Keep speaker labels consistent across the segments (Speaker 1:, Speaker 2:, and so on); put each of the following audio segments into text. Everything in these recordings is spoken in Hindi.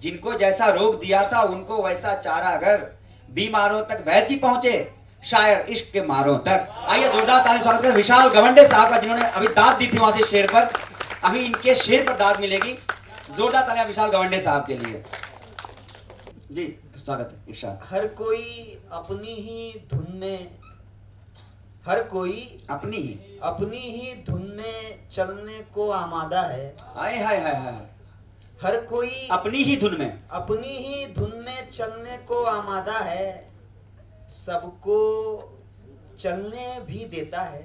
Speaker 1: जिनको जैसा रोग दिया था उनको वैसा चारा, अगर बीमारों तक वैद्य पहुंचे शायर इश्क के मारों तक। आइए जोरदार ताली स्वागत करें विशाल गवंडे साहब का, जिन्होंने अभी दाद दी थी वहां से शेर पर, अभी इनके शेर पर दाद मिलेगी। जोरदार तालियां विशाल गवंडे साहब के लिए। जी स्वागत है इरशाद।
Speaker 2: हर कोई अपनी ही धुन में, हर कोई
Speaker 1: अपनी
Speaker 2: ही धुन में चलने को आमादा है।
Speaker 1: हाय हाय हाय हाय।
Speaker 2: हर कोई
Speaker 1: अपनी ही धुन में,
Speaker 2: अपनी ही धुन में चलने को आमादा है। सबको चलने भी देता है,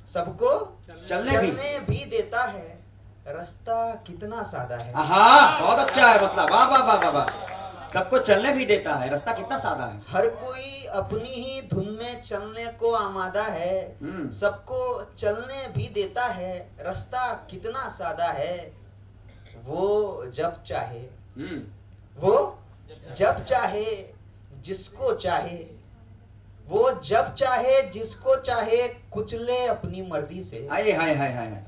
Speaker 2: सबको
Speaker 1: चलने
Speaker 2: भी देता है। रास्ता कितना सादा है।
Speaker 1: हाँ बहुत अच्छा है, मतलब वाह वाह वाह वाह वाह। सबको चलने भी देता है, रास्ता कितना सादा है।
Speaker 2: हर कोई अपनी ही धुन में चलने को आमादा है। सबको चलने भी देता है। रास्ता कितना सादा है। वो जब चाहे, वो जब चाहे जिसको चाहे, वो जब चाहे जिसको चाहे कुचले अपनी मर्जी से।
Speaker 1: हाय हाय हाय हाय।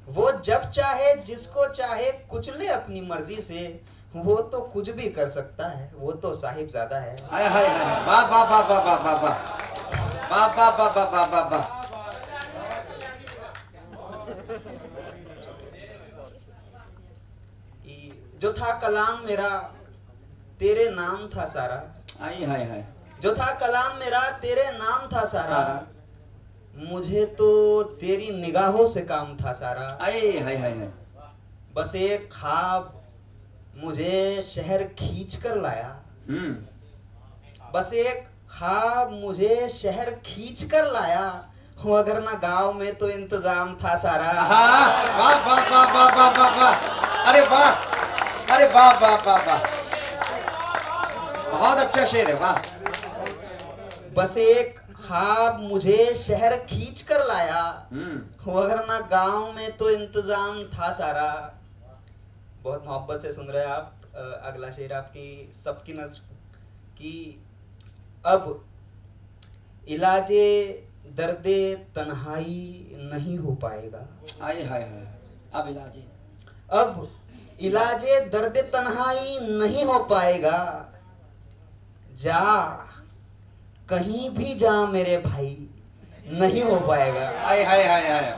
Speaker 2: वो जब चाहे जिसको चाहे कुचले अपनी मर्जी से। वो तो कुछ भी कर सकता है, वो तो साहिबजादा है।
Speaker 1: हाय हाय हाय। वाह वाह वाह वाह वाह वाह वाह वाह वाह वाह वाह वाह वाह वाह।
Speaker 2: जो था कलाम मेरा तेरे नाम था सारा।
Speaker 1: हाय हाय हाय।
Speaker 2: जो था कलाम मेरा तेरे नाम था सारा। मुझे तो तेरी निगाहों से काम था सारा।
Speaker 1: हाय हाय हाय हाय।
Speaker 2: बस एक ख्वाब मुझे शहर खींच कर लाया। बस एक ख्वाब मुझे शहर खींच कर लाया। हो अगर ना गांव में तो इंतजाम था सारा।
Speaker 1: वाह वाह वाह वाह वाह वाह वाह। अरे वाह, अरे वाह वाह वाह वाह, बहुत अच्छा शेर है, वाह।
Speaker 2: बस एक ख्वाब मुझे शहर खींच कर लाया। हो अगर ना गांव में तो इंतजाम था सारा। बहुत मोहब्बत से सुन रहे हैं आप। अगला शेर आपकी सबकी नजर कि अब इलाजे दर्दे तन्हाई नहीं हो पाएगा।
Speaker 1: हाय हाय हाय। अब इलाजे,
Speaker 2: अब इलाजे दर्दे तन्हाई नहीं हो पाएगा। जा कहीं भी जा मेरे भाई नहीं हो पाएगा।
Speaker 1: हाय हाय हाय हाय।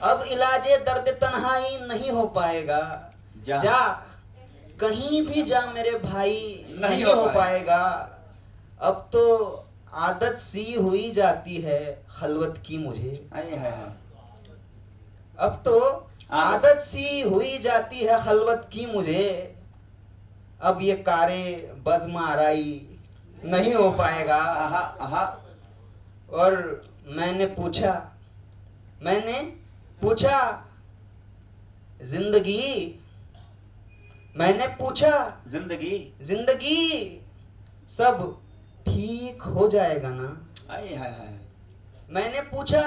Speaker 2: अब इलाजे दर्द तन्हाई नहीं हो पाएगा। जा कहीं भी जा मेरे भाई नहीं हो पाएगा। अब तो आदत सी हुई जाती है खलवत की मुझे।
Speaker 1: हाय हाय हाय।
Speaker 2: अब तो आदत सी हुई जाती है खलवत की मुझे। अब ये कारे बज़्म आराई नहीं हो पाएगा।
Speaker 1: आहा आहा।
Speaker 2: और मैंने पूछा जिंदगी, मैंने पूछा जिंदगी सब ठीक हो जाएगा ना।
Speaker 1: हाय हाय हाय।
Speaker 2: मैंने पूछा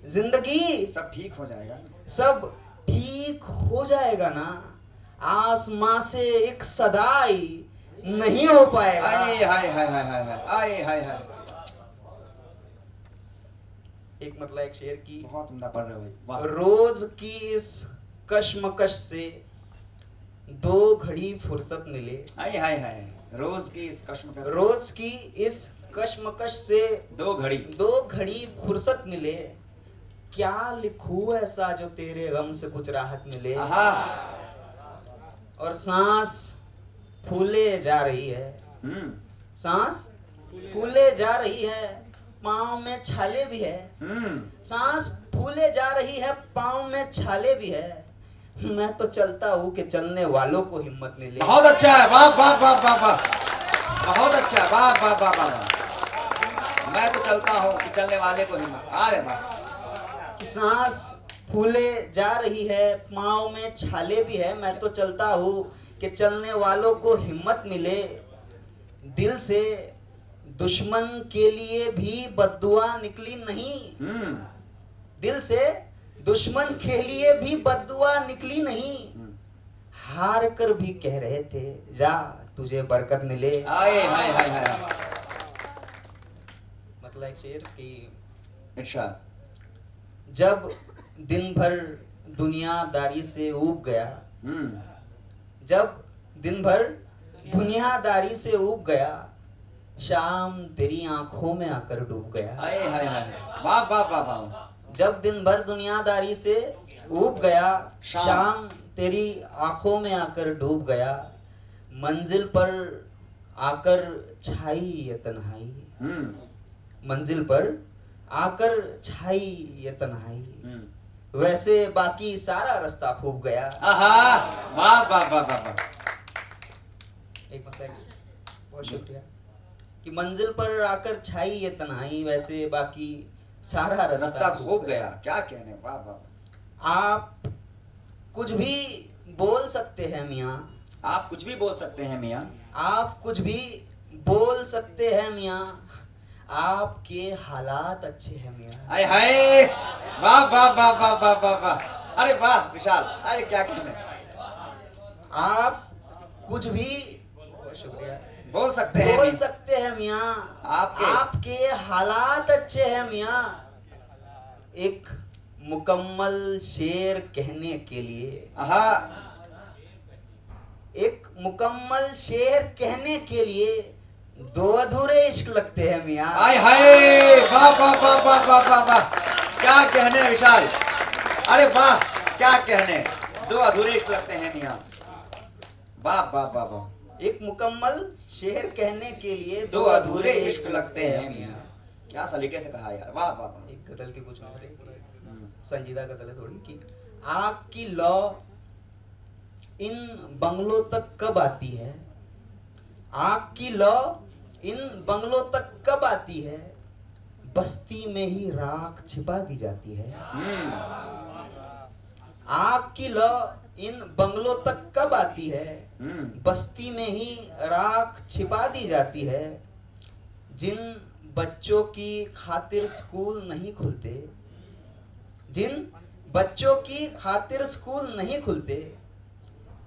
Speaker 2: जिंदगी
Speaker 1: सब ठीक हो जाएगा,
Speaker 2: सब ठीक हो जाएगा ना। आसमां से एक सदाई नहीं हो पाएगा।
Speaker 1: हाय हाय हाय हाय हाय हाय हाय हाय।
Speaker 2: एक मतलब एक शेर की
Speaker 1: बहुत उम्दा पढ़ रहे हो भाई।
Speaker 2: रोज की इस कश्मकश से दो घड़ी फुर्सत मिले।
Speaker 1: हाय हाय हाय। रोज की इस कश्मकश,
Speaker 2: रोज की इस कश्मकश से दो घड़ी फुर्सत मिले। क्या लिखूं ऐसा जो तेरे गम से कुछ राहत मिले। और सांस फूले जा रही है, सांस फूले जा रही है, पाँव में छाले भी है। सांस फूले जा रही है, पाँव में छाले भी है। मैं तो चलता हूँ कि चलने वालों को हिम्मत मिले।
Speaker 1: बहुत अच्छा है, वाह वाह वाह वाह वाह, बहुत अच्छा, वाह वाह वाह वाह। मैं तो चलता हूँ कि चलने वाले को हिम्मत। अरे वाह।
Speaker 2: सांस फूले जा रही है, पाँव में छाले भी है। मैं तो चलता हूँ कि चलने वालों को हिम्मत मिले। दिल से दुश्मन के लिए भी बद्दुआ निकली नहीं। दिल से दुश्मन के लिए भी बद्दुआ निकली नहीं। हार कर भी कह रहे थे जा तुझे बरकत मिले।
Speaker 1: हाय हाय हाय हाय।
Speaker 2: मतलब एक शेर की
Speaker 1: इरशाद।
Speaker 2: जब दिन भर दुनियादारी से ऊब गया, जब दिन भर दुनियादारी से ऊब गया, शाम तेरी आंखों में आकर डूब गया।
Speaker 1: हाय हाय हाय, वाह वाह वाह वाह।
Speaker 2: जब दिन भर दुनियादारी से ऊब गया,
Speaker 1: शाम
Speaker 2: शाम तेरी आंखों में आकर डूब गया, मंजिल पर आकर छाई ये तन्हाई, मंजिल पर आकर छाई ये तन्हाई, वैसे बाकी सारा रास्ता खूब गया।
Speaker 1: आहा, वाह वाह वाह वाह वाह।
Speaker 2: एक मतलब बहुत शुक्रिया कि मंजिल पर आकर छाई ये तन्हाई, वैसे बाकी सारा
Speaker 1: रास्ता खूब गया, क्या कहने, वाह वाह।
Speaker 2: आप कुछ भी बोल सकते हैं मियाँ,
Speaker 1: आप कुछ भी बोल सकते हैं मियाँ,
Speaker 2: आप कुछ भी बोल सकते हैं मियाँ, आपके हालात अच्छे हैं मियाँ।
Speaker 1: हाय हाय, वाह वाह वाह वाह वाह वाह वाह। अरे वाह विशाल, अरे क्या कहने,
Speaker 2: आप कुछ भी शुक्रिया
Speaker 1: बोल सकते हैं
Speaker 2: बोल
Speaker 1: मियाँ।
Speaker 2: सकते हैं मियाँ,
Speaker 1: आपके
Speaker 2: आपके हालात अच्छे हैं मियाँ। एक मुकम्मल शेर कहने के लिए,
Speaker 1: आहा,
Speaker 2: एक मुकम्मल शेर कहने के लिए दो अधूरे इश्क लगते हैं मियाँ।
Speaker 1: हाय हाय, वाह वाह वाह वाह वाह वाह वाह, क्या कहने विशाल, अरे वाह क्या कहने, दो अधूरे इश्क लगते हैं मियाँ, वाह वाह वाह वाह।
Speaker 2: एक मुकम्मल शेर कहने के लिए
Speaker 1: दो अधूरे इश्क लगते हैं मियाँ, क्या सलीके से कहा यार, वाह वाह वाह।
Speaker 2: एक गजल के कुछ मिसरे, संजीदा गजल है थोड़ी कि आपकी लौ इन बंगलों तक कब आती है, आपकी लौ इन बंगलों तक कब आती है, बस्ती में ही राख छिपा दी जाती है। आपकी लौ इन बंगलों तक कब आती है, बस्ती में ही राख छिपा दी जाती है। जिन बच्चों की खातिर स्कूल नहीं खुलते, जिन बच्चों की खातिर स्कूल नहीं खुलते,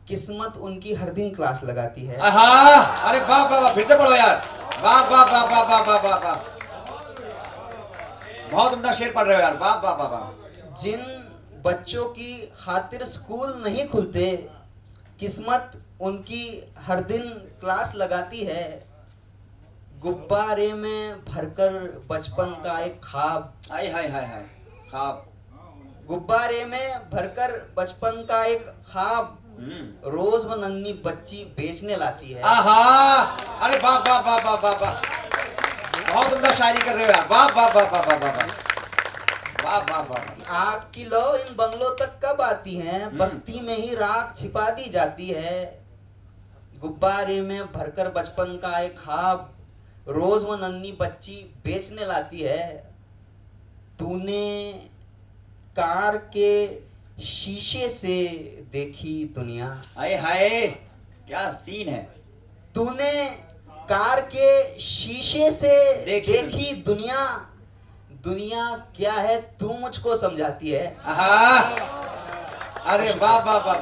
Speaker 2: किस्मत उनकी हर दिन क्लास लगाती है।
Speaker 1: आहा, अरे वाह वाह वाह, फिर से पढ़ो यार, वाह वाह वाह वाह वाह वाह वाह वाह, बहुत उम्दा शेर पढ़ रहे हो यार, वाह वाह वाह वाह।
Speaker 2: जिन बच्चों की खातिर स्कूल नहीं खुलते, किस्मत उनकी हर दिन क्लास लगाती है। गुब्बारे में भरकर बचपन का एक ख्वाब,
Speaker 1: हाय हाय हाय हाय, ख्वाब,
Speaker 2: गुब्बारे में भरकर बचपन का एक ख्वाब, रोज वो नन्ही बच्ची बेचने लाती है।
Speaker 1: आहा, अरे वाह वाह वाह वाह वाह वाह, बहुत उम्दा शायरी कर रहे हो यार, वाह वाह वाह वाह वाह वाह वाह वाह वाह।
Speaker 2: आपकी लौ इन बंगलों तक कब आती हैं, बस्ती में ही राख छिपा दी जाती है। गुब्बारे में भरकर बचपन का एक ख्वाब, रोज वो नन्ही बच्ची बेचने लाती है। तूने कार के शीशे से देखी दुनिया,
Speaker 1: हाय हाय, क्या सीन है,
Speaker 2: तूने कार के शीशे से देखी दुनिया, दुनिया क्या है तू मुझको समझाती है।
Speaker 1: आहा, अरे वाह वाह वाह।